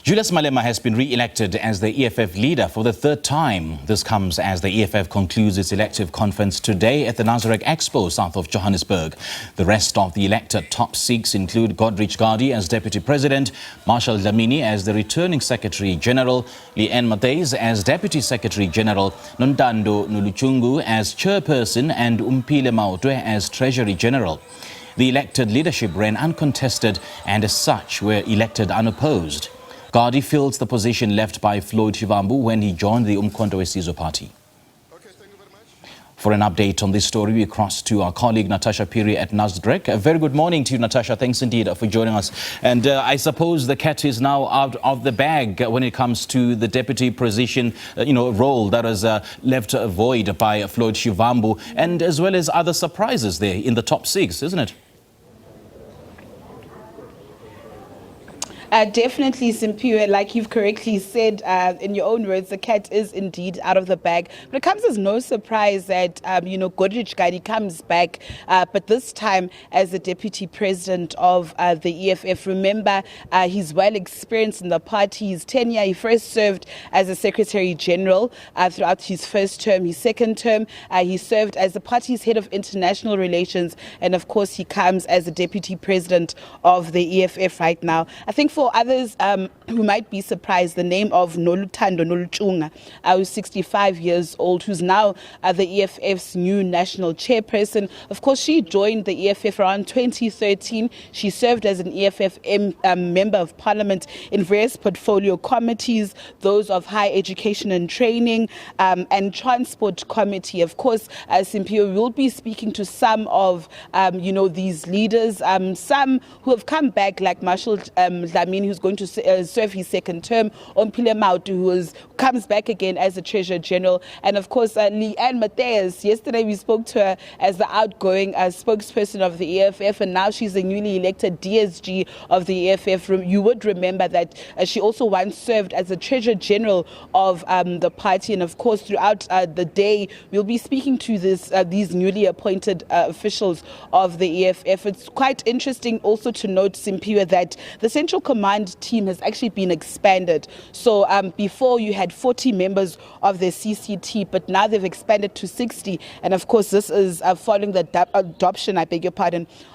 Julius Malema has been re-elected as the EFF leader for the third time. This comes as the EFF concludes its elective conference today at the Nasrec Expo south of Johannesburg. The rest of the elected top six include Godrich Gadi as Deputy President, Marshall Dlamini as the Returning Secretary General, Leanne Mattheys as Deputy Secretary General, Nontando Noluchungu as Chairperson and Umpile Maotwe as Treasury General. The elected leadership ran uncontested and as such were elected unopposed. Gadi fills the position left by Floyd Shivambu when he joined the Umkhonto weSizwe party. Okay, thank you very much. For an update on this story, we cross to our colleague Natasha Phiri at Nasrec. A very good morning to you, Natasha. Thanks indeed for joining us. And I suppose the cat is now out of the bag when it comes to the deputy position, role that was left void by Floyd Shivambu, and as well as other surprises there in the top six, isn't it? Definitely, Simpiwe, like you've correctly said in your own words, the cat is indeed out of the bag. But it comes as no surprise that, Godrich Gadi comes back, but this time as the Deputy President of the EFF. Remember, he's well experienced in the party's tenure. He first served as a Secretary General throughout his first term. His second term, he served as the party's head of international relations. And of course, he comes as the Deputy President of the EFF right now. I think for others who might be surprised, the name of Nontando Noluchungu, who's 65 years old, who's now the EFF's new national chairperson. Of course, she joined the EFF around 2013. She served as an EFF member of parliament in various portfolio committees, those of higher education and training and transport committee. Of course, Simpiwe will be speaking to some of these leaders, some who have come back, like Marshall Dlamini, who's going to serve his second term, Umpile Maotwe, who comes back again as the Treasurer General, and of course Leanne Mattheys. Yesterday we spoke to her as the outgoing spokesperson of the EFF, and now she's the newly elected DSG of the EFF. You would remember that she also once served as the Treasurer General of the party, and of course throughout the day we'll be speaking to these newly appointed officials of the EFF. It's quite interesting also to note, Simpiwe, that the Central Command team has actually been expanded. So before you had 40 members of the CCT, but now they've expanded to 60. And of course, this is following the adoption,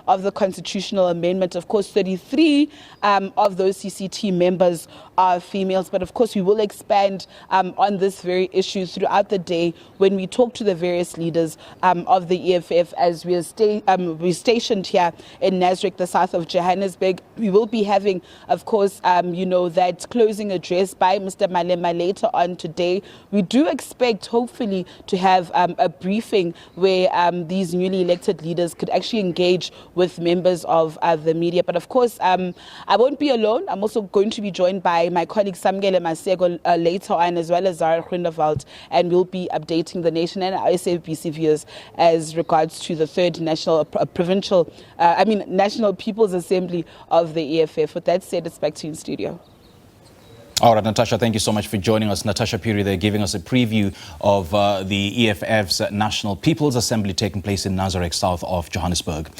of the constitutional amendment. Of course, 33 of those CCT members are females. But of course, we will expand on this very issue throughout the day when we talk to the various leaders of the EFF as we're stationed here in Nasrec, the south of Johannesburg. We will be having, of course, that closing address by Mr. Malema later on today. We do expect, hopefully, to have a briefing where these newly elected leaders could actually engage with members of the media. But of course, I won't be alone. I'm also going to be joined by my colleague Samgele Masego later on, as well as Zara Groenewald, and we'll be updating the nation and our SABC viewers as regards to the third National People's Assembly of the EFF. With that said, it's back to you in studio. All right, Natasha, thank you so much for joining us. Natasha Phiri, they're giving us a preview of the EFF's National People's Assembly taking place in Nasrec, south of Johannesburg.